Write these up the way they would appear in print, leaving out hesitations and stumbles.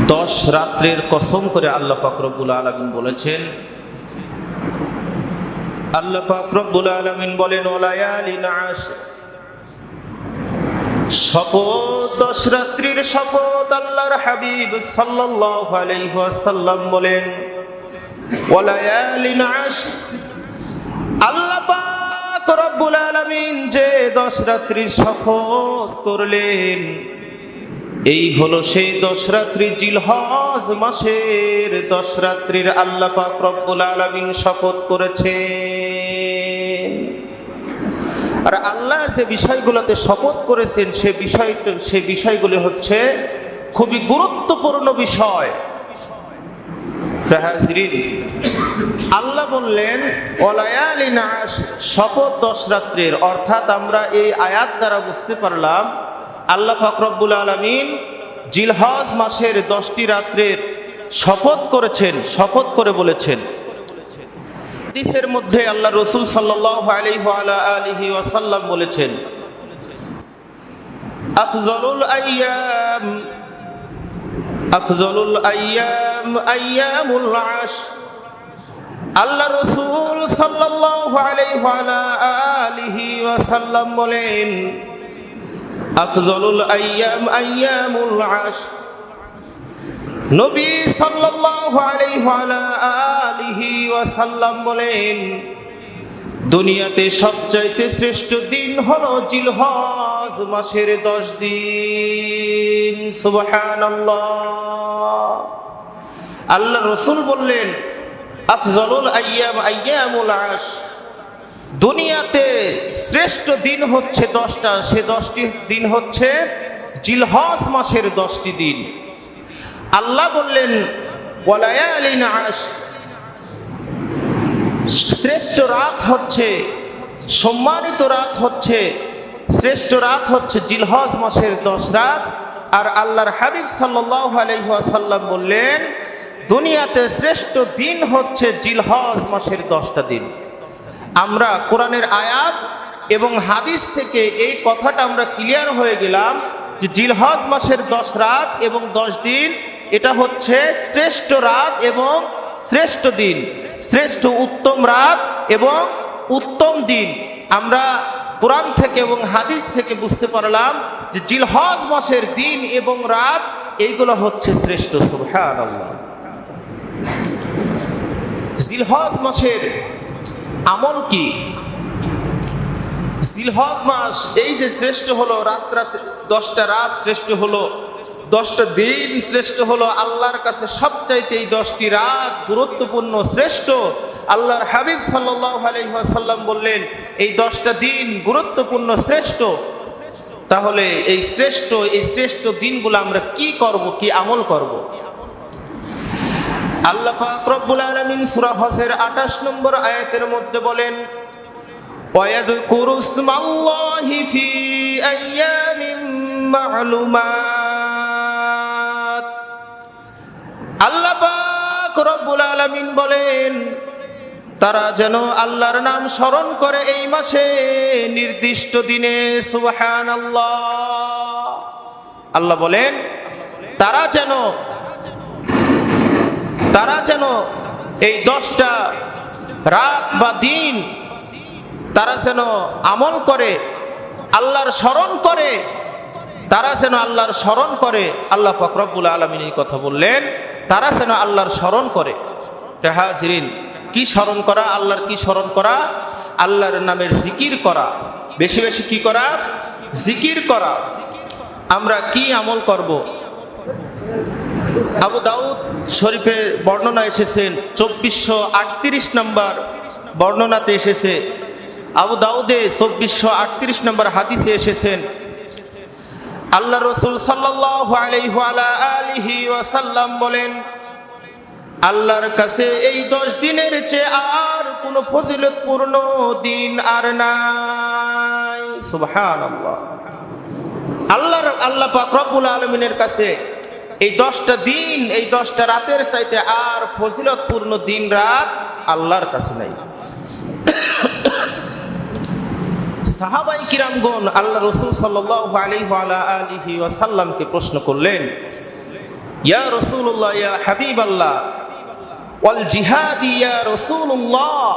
10 রাত্রের কসম করে আল্লাহ পাক রব্বুল আলামিন বলেছেন। আল্লাহ পাক রব্বুল আলামিন বলেন ওয়ালায়ালিন আশর, শপথ 10 রাত্রির শপথ। আল্লাহর হাবিব সাল্লাল্লাহু আলাইহি ওয়াসাল্লাম বলেন ওয়ালায়ালিন আশর, আল্লাহ পাক রব্বুল আলামিন যে 10 রাত্রির শপথ করলেন, এই হলো সেই 10 রাত্রি জিলহজ মাসের 10 রাত্রির আল্লাহ পাক রব্বুল আলামিন শপথ করেছেন। আর আল্লাহ যে বিষয়গুলোতে শপথ করেছেন সে বিষয়গুলি হচ্ছে খুবই গুরুত্বপূর্ণ বিষয়। হাজরিন, আল্লাহ বললেন ওয়ালায়ালিন আশর, শপথ 10 রাত্রির। অর্থাৎ আমরা এই আয়াত দ্বারা বুঝতে পারলাম আল্লাহ পাক রব্বুল আলামিন জিলহজ মাসের 10টি রাত্রের শপথ করেছেন, শপথ করে বলেছেন। হাদিসের মধ্যে আল্লাহ রাসূল সাল্লাল্লাহু আলাইহি ওয়াসাল্লাম বলেছেন আফযালুল আইয়াম আইয়ামুল আশর। আল্লাহ রাসূল সাল্লাল্লাহু আলাইহি ওয়াসাল্লাম বলেন আফযালুল আইয়াম আইয়ামুল আশর। নবী সাল্লাল্লাহু আলাইহি ওয়াসাল্লাম বলেন দুনিয়াতে সবচাইতে শ্রেষ্ঠ দিন হলো জিলহজ মাসের 10 দিন। সুবহানাল্লাহ। আল্লাহ রাসূল বললেন আফযালুল আইয়াম আইয়ামুল আশর, দুনিয়াতে শ্রেষ্ঠ দিন হচ্ছে 10টা, সে 10টি দিন হচ্ছে জিলহজ মাসের 10টি দিন। আল্লাহ বললেন ওয়ালায়ালিন আশর, শ্রেষ্ঠ রাত হচ্ছে, সম্মানিত রাত হচ্ছে, শ্রেষ্ঠ রাত হচ্ছে জিলহজ মাসের 10 রাত। আর আল্লাহর হাবিব সাল্লাল্লাহু আলাইহি ওয়াসাল্লাম বললেন দুনিয়াতে শ্রেষ্ঠ দিন হচ্ছে জিলহজ মাসের 10টা দিন। আমরা কোরআনের আয়াত এবং হাদিস থেকে এই কথাটা আমরা ক্লিয়ার হয়ে গেলাম যে জিলহজ মাসের 10 রাত এবং 10 দিন এটা হচ্ছে শ্রেষ্ঠ রাত এবং শ্রেষ্ঠ দিন, শ্রেষ্ঠ উত্তম রাত এবং উত্তম দিন। আমরা কোরআন থেকে এবং হাদিস থেকে বুঝতে পারলাম যে জিলহজ মাসের দিন এবং রাত এইগুলো হচ্ছে শ্রেষ্ঠ। সুবহানাল্লাহ। জিলহজ মাসের আমল কি? জিলহজ মাস এই যে শ্রেষ্ঠ হলো, রাত 10টা রাত শ্রেষ্ঠ হলো, 10টা দিন শ্রেষ্ঠ হলো, আল্লাহর কাছে সবচাইতে এই 10টি রাত গুরুত্বপূর্ণ, শ্রেষ্ঠ। আল্লাহর হাবিব সাল্লাল্লাহু আলাইহি ওয়াসাল্লাম বললেন এই 10টা দিন গুরুত্বপূর্ণ, শ্রেষ্ঠ। তাহলে এই শ্রেষ্ঠ দিনগুলো আমরা কি করব, কি আমল করব? আল্লাহ পাক রব্বুল আলামিন সূরা হজের 28 নম্বর আয়াতের মধ্যে বলেন ওয়ায়াযকুরুসমাল্লাহি ফি আইয়ামিন মা'লুমাত। আল্লাহ পাক রব্বুল আলামিন বলেন তারা যেন আল্লাহর নাম স্মরণ করে এই মাসে নির্দিষ্ট দিনে। সুবহানাল্লাহ। আল্লাহ বলেন তারা যেন এই 10টা রাত বা দিন তারা যেন আমল করে, আল্লাহর স্মরণ করে, তারা যেন আল্লাহর স্মরণ করে। আল্লাহ পাক রব্বুল আলামিন এই কথা বললেন তারা যেন আল্লাহর স্মরণ করে। হাজরিন, কি স্মরণ করা? আল্লাহর কি স্মরণ করা? আল্লাহর নামের জিকির করা, বেশি বেশি কি করা? জিকির করা। আমরা কি আমল করব? আবু দাউদ শরীফের বর্ণনা এসেছেন 2438 নম্বর বর্ণনাতে এসেছে, আবু দাউদে 2438 নম্বর হাদিসে এসেছেন আল্লাহ রাসূল সাল্লাল্লাহু আলাইহি ওয়াসাল্লাম বলেন আল্লাহর কাছে এই 10 দিনের চেয়ে আর কোনো ফজিলতপূর্ণ দিন আর নাই। সুবহানাল্লাহ। আল্লাহ পাক রব্বুল আলামিনের কাছে এই 10টা দিন, এই 10টা রাতের চাইতে আর ফজিলতপূর্ণ দিন রাত আল্লাহর কাছে নাই। সাহাবাই কিরামগণ আল্লাহ রাসূল সাল্লাল্লাহু আলাইহি ওয়াসাল্লামকে প্রশ্ন করলেন ইয়া রাসূলুল্লাহ ইয়া হাবিবাল্লাহ ওয়াল জিহাদ ইয়া রাসূলুল্লাহ,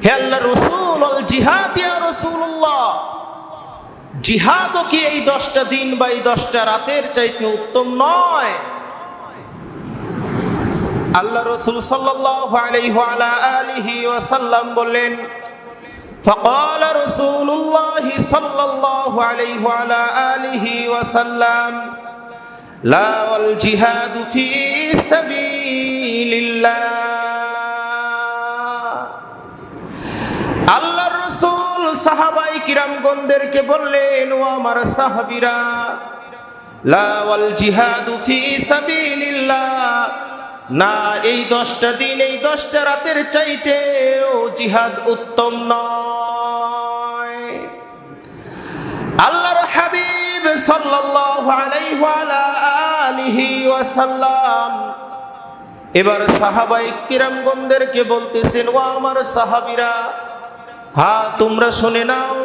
হে আল্লাহর রাসূল, ওয়াল জিহাদ ইয়া রাসূলুল্লাহ, জিহাদও কি এই 10টা দিন বা এই 10টা রাতের চাইতে উত্তম নয়? আল্লাহ রাসূল সাল্লাল্লাহু আলাইহি ওয়া আলা আলিহি ওয়াসাল্লাম বললেন, فقال رسول الله صلى الله عليه وعلى آله وسلم لا والجهاد في سبيل الله. আল্লাহর রাসূল সাহাবায়ে কিরামগণদেরকে বললেন, ও আমার সাহাবীরা, লা ওয়াল জিহাদু ফি সাবিলিল্লাহ, না এই 10টা দিন এই 10টা রাতের চাইতেও জিহাদ উত্তম নয়। আল্লাহর হাবিব সাল্লাল্লাহু আলাইহি ওয়া আলা আলিহি ওয়াসাল্লাম এবার সাহাবায়ে কিরামগণদেরকে বলতেছেন, ও আমার সাহাবীরা, হ্যাঁ তোমরা শুনে নাও,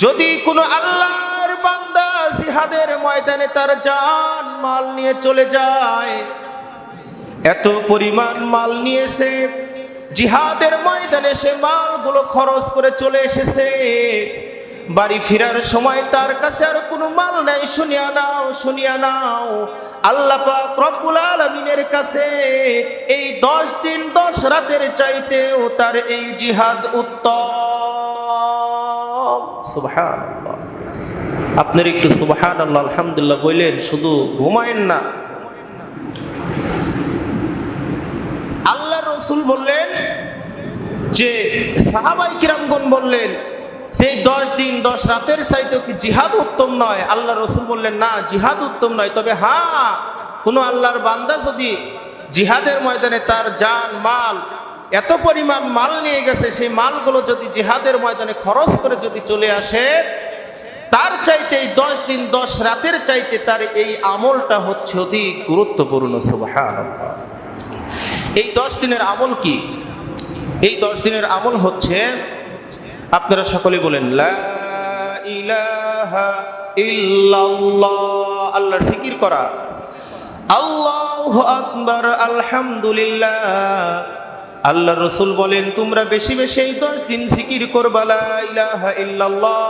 যদি কোনো আল্লাহর বান্দা জিহাদের ময়দানে তার জান মাল নিয়ে চলে যায়, এত পরিমাণ মাল নিয়েছে, জিহাদের ময়দানে সে মালগুলো খরচ করে চলে এসেছে, বাড়ি ফেরার সময় তার কাছে আর কোনো মাল নাই, শুনিয়া নাও আল্লাহ পাক রব্বুল আলামিনের কাছে এই 10 দিন 10 রাতের চাইতেও তার এই জিহাদ উত্তম। সুবহানাল্লাহ। আপনারা একটু সুবহানাল্লাহ আলহামদুলিল্লাহ বললেন, শুধু ঘুমায়েন না। আল্লাহর রাসূল বললেন যে সাহাবায়ে কিরামগণ বললেন, সেই 10 দিন 10 রাতের চাইতেও কি জিহাদ উত্তম নয়? আল্লাহর রাসূল বললেন, না জিহাদ উত্তম নয়, তবে হ্যাঁ কোনো আল্লাহর বান্দা যদি জিহাদের ময়দানে তার জান মাল এত পরিমাণ মাল নিয়ে গেছে, সেই মালগুলো যদি জিহাদের ময়দানে খরচ করে যদি চলে আসে, তার চাইতে এই 10 দিন 10 রাতের চাইতে তার এই আমলটা হচ্ছে অধিক গুরুত্বপূর্ণ। সুবহানাল্লাহ। এই 10 দিনের আমল কি? এই 10 দিনের আমল হচ্ছে, আপনারা সকলে বলেন, লা ইলাহা ইল্লাল্লাহ, আল্লাহর জিকির করা, আল্লাহু আকবার, আলহামদুলিল্লাহ। আল্লাহর রাসূল বলেন, তোমরা বেশি বেশি এই 10 দিন জিকির করবা, লা ইলাহা ইল্লাল্লাহ,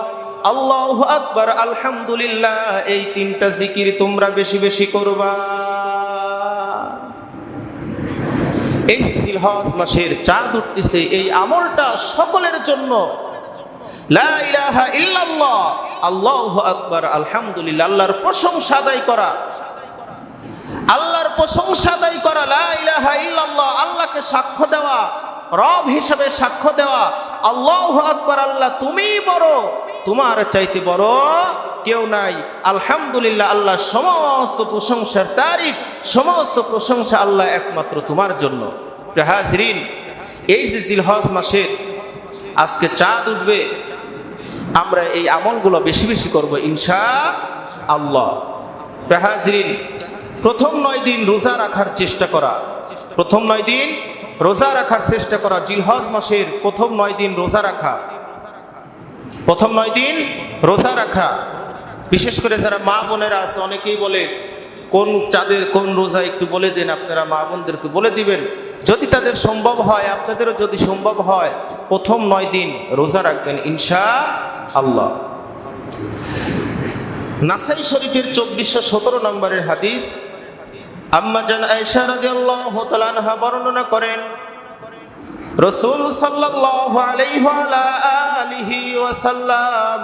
আল্লাহু আকবার, আলহামদুলিল্লাহ, এই 3টা জিকির তোমরা বেশি বেশি করবা। এই যে জিলহজ মাসের চাঁদ উঠতেছে, এই আমলটা সকলের জন্য। লা ইলাহা ইল্লাল্লাহ, আল্লাহু আকবার, আলহামদুলিল্লাহ, আল্লাহর প্রশংসা আদায় করা, আল্লাহর প্রশংসা আদায় করা, লা ইলাহা ইল্লাল্লাহ, আল্লাহকে সাক্ষ্য দেওয়া, রব হিসেবে সাক্ষ্য দেওয়া, আল্লাহু আকবার, আল্লাহ তুমিই বড়, তোমার চাইতে বড় কেউ নাই, আলহামদুলিল্লাহ, আল্লাহ সমস্ত প্রশংসার তারিফ, সমস্ত প্রশংসা আল্লাহ একমাত্র তোমার জন্য। হাজরিন, এই যে জিলহজ মাসের আজকে চাঁদ উঠবে, আমরা এই আমলগুলো বেশি বেশি করব ইনশাআল্লাহ। হাজরিন, প্রথম 9 দিন রোজা রাখার চেষ্টা করা, প্রথম 9 দিন রোজা রাখার চেষ্টা করা, জিলহজ মাসের প্রথম 9 দিন রোজা রাখা, প্রথম 9 দিন রোজা রাখা। বিশেষ করে যারা মা বোনেরা আছে, অনেকেই বলে কোন চাঁদের কোন রোজা একটু বলে দেন, আপনারা মা বোনদেরকে বলে দিবেন, যদি তাদের সম্ভব হয়, আপনাদেরও যদি সম্ভব হয়, প্রথম 9 দিন রোজা রাখবেন ইনশাআল্লাহ। নাসাই শরীফের 2417 নম্বরের হাদিস, আম্মা জান আয়েশা রাদিয়াল্লাহু তাআলা আনহা বর্ণনা করেন, রাসূল সাল্লাল্লাহু আলাইহি ওয়া আলা আলিহি ওয়াসাল্লাম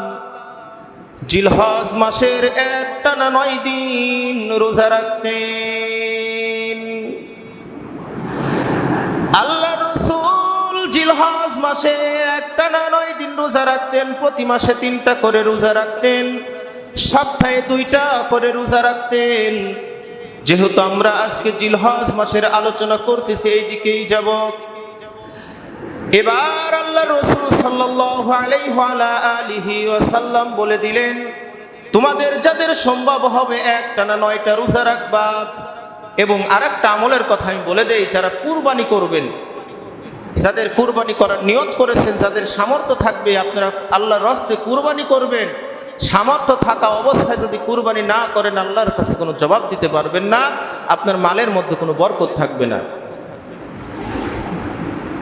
জিলহজ মাসের একটানা 9 দিন রোজা রাখতেন। আল্লাহর রাসূল জিলহজ মাসে একটানা 9 দিন রোজা রাখতেন, প্রতি মাসে 3টা করে রোজা রাখতেন, সপ্তাহে 2টা করে রোজা রাখতেন। যেহেতু আমরা আজকে জিলহজ মাসের আলোচনা করতেছি, এই দিকেই যাব। এবার আল্লাহর রাসূল সাল্লাল্লাহু আলাইহি ওয়া আলা আলিহি ওয়াসাল্লাম বলে দিলেন, তোমাদের যাদের সম্ভব হবে একটানা 9টা রোজা রাখবা। এবং আরেকটা আমলের কথা আমি বলে দেই, যারা কুরবানি করবেন, যাদের কুরবানি করার নিয়ত করেছেন, যাদের সামর্থ্য থাকবে আপনারা আল্লাহর রাস্তায় কুরবানি করবেন, সামর্থ্য থাকা অবস্থায় যদি কুরবানি না করেন, আল্লাহর কাছে কোনো জবাব দিতে পারবেন না, আপনার মালের মধ্যে কোনো বরকত থাকবে না।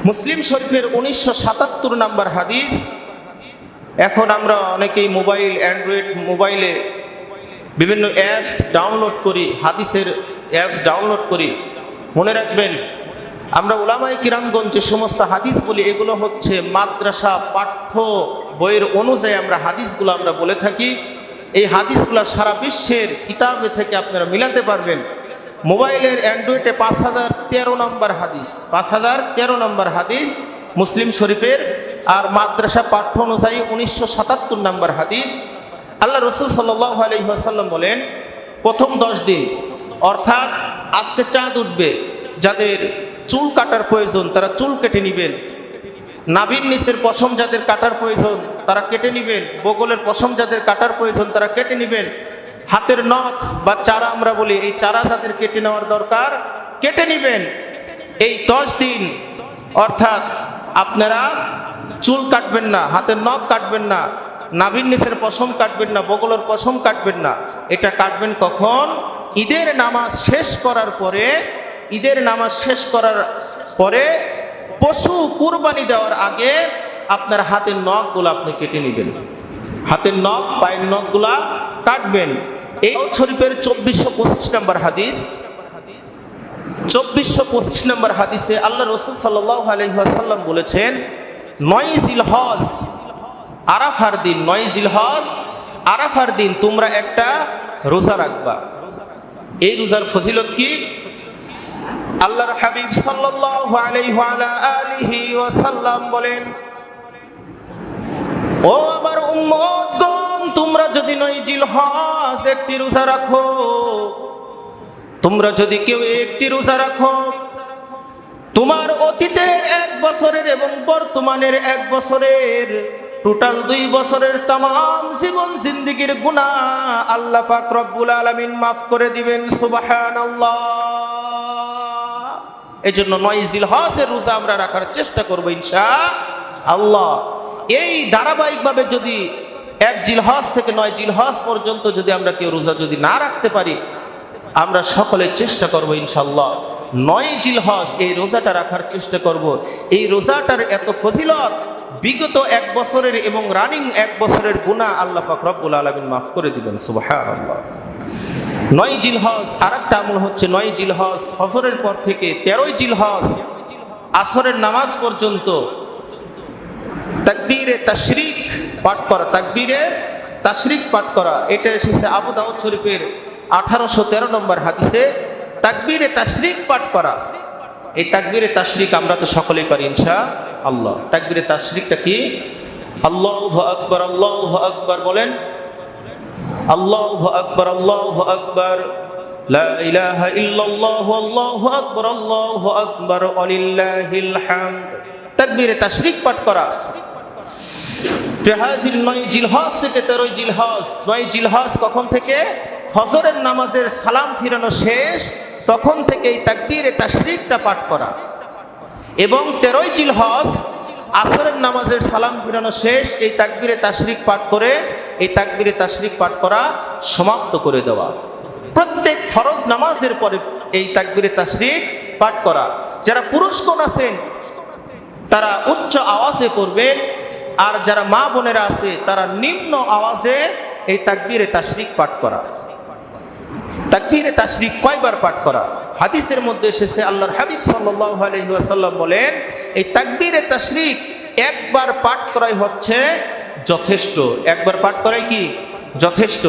মুসলিম শরীফের 1977 নম্বর হাদিস। এখন আমরা অনেকেই মোবাইল, অ্যান্ড্রয়েড মোবাইলে বিভিন্ন অ্যাপস ডাউনলোড করি, হাদিসের অ্যাপস ডাউনলোড করি। মনে রাখবেন, আমরা উলামায়ে কিরামগণ যে সমস্ত হাদিস বলি, এগুলো হচ্ছে মাদ্রাসা পাঠ্য বইয়ের অনুযায়ী আমরা হাদিসগুলো আমরা বলে থাকি। এই হাদিসগুলো সারা বিশ্বের কিতাবে থেকে আপনারা মিলাতে পারবেন। মোবাইলের অ্যান্ড্রয়েডে 5013 নম্বর হাদিস, 5013 নম্বর হাদিস মুসলিম শরীফের, আর মাদ্রাসা পাঠ্য অনুযায়ী 1977 নম্বর হাদিস। আল্লাহ রসুল সাল্লাল্লাহু আলাইহি ওয়াসাল্লাম বলেন, প্রথম 10 দিন অর্থাৎ আজকে চাঁদ উঠবে, যাদের চুল কাটার প্রয়োজন তারা চুল কেটে নেবেন, নাভির নিচের পশম যাদের কাটার প্রয়োজন তারা কেটে নেবেন, বগলের পশম যাদের কাটার প্রয়োজন তারা কেটে নেবেন, হাতের নখ বা চারা আমরা বলি, এই চারা যাদের কেটে নেওয়ার দরকার কেটে নেবেন। এই 10 দিন অর্থাৎ আপনারা চুল কাটবেন না, হাতের নখ কাটবেন না, নাভির নিচের পশম কাটবেন না, বগলের পশম কাটবেন না। এটা কাটবেন কখন? ঈদের নামাজ শেষ করার পরে। ঈদের নামাজ শেষ করার পরে পশু কুরবানি দেওয়ার আগে আপনার হাতের নখগুলো আপনি কেটে নেবেন, হাতের নখ, পায়ের নখগুলা কাটবেন। এই শরীফের 2425 নম্বর হাদিস, 2425 নম্বর হাদিসে আল্লাহ রসুল সাল্লাল্লাহু আলাইহি ওয়াসাল্লাম বলেছেন, 9 জিলহজ আরাফার দিন, 9 জিলহজ আরাফার দিন তোমরা একটা রোজা রাখবা। এই রোজার ফজিলত কি? আল্লাহর হাবিব সাল্লাল্লাহু আলাইহি ওয়াসাল্লাম বলেন, ও আমার উম্মতগণ, তোমরা যদি 9 জিলহজ একটি রোজা রাখো, তোমরা যদি কেউ একটি রোজা রাখো, তোমার অতীতের 1 বছরের এবং বর্তমানের 1 বছরের টোটাল 2 বছরের तमाम জীবন জিন্দেগীর গুনাহ আল্লাহ পাক রব্বুল আলামিন মাফ করে দিবেন। সুবহানাল্লাহ। এজন্য 9 জিলহজের রোজা আমরা রাখার চেষ্টা করব ইনশাআল্লাহ। এই ধারাবাহিকভাবে যদি 1 জিলহজ থেকে 9 জিলহজ পর্যন্ত যদি আমরা কেউ রোজা যদি না রাখতে পারি, আমরা সকলে চেষ্টা করব ইনশাআল্লাহ 9 জিলহজ এই রোজাটা রাখার চেষ্টা করব। এই রোজাটার এত ফজিলত, বিগত 1 বছরের এবং রানিং 1 বছরের গুনাহ আল্লাহ পাক রব্বুল আলামিন মাফ করে দিবেন। সুবহানাল্লাহ। 9 জিলহজ আরেকটা আমল হচ্ছে 9 জিলহজ ফজরের পর থেকে 13 জিলহজ আসরের নামাজ পর্যন্ত তাকবীরে তাশরিক পাঠ করা, তাকবীরে তাশরিক পাঠ করা। এটা এসেছে আবু দাউদ শরীফের 1813 নম্বর হাদিসে, তাকবীরে তাশরিক পাঠ করা। এই তাকবীরে তাশরিক আমরা তো সকলেই পারি ইনশাআল্লাহ। তাকবীরে তাশরিকটা কি? আল্লাহু আকবার, আল্লাহু আকবার বলেন, আল্লাহু আকবার, আল্লাহু আকবার, লা ইলাহা ইল্লাল্লাহু, আল্লাহু আকবার, আল্লাহু আকবার, ওয়ালিল্লাহিল হামদ। তাকবীরে তাশরিক পাঠ করা। ফিহাজিল 9 জিলহজ থেকে 13 জিলহজ। 9 জিলহজ কখন থেকে? ফজরের নামাজের সালাম ফিরানো শেষ, তখন থেকে এই তাকবীরে তাশরিকটা পাঠ করা। এবং 13 জিলহজ আসরের নামাজের সালাম ফিরানো শেষ, এই তাকবীরে তাশরিক পাঠ করে, এই তাকবীরে তাশরিক পাঠ করা সমাপ্ত করে দেওয়া। প্রত্যেক ফরজ নামাজের পরে এই তাকবীরে তাশরিক পাঠ করা। যারা পুরুষগণ আছেন তারা উচ্চ আওয়াজে পড়বেন, আর যারা মা বোনেরা আছে তারা নিম্ন আওয়াজে এই তাকবীরে তাশরিক পাঠ করা। তাকবীরে তাশরিক কয়বার পাঠ করা? হাদিসের মধ্যে এসেছে, আল্লাহর হাবিব সাল্লাল্লাহু আলাইহি ওয়াসাল্লাম বলেন, এই তাকবীরে তাশরিক একবার পাঠ করাই হচ্ছে যথেষ্ট। একবার পাঠ করাই কি যথেষ্ট।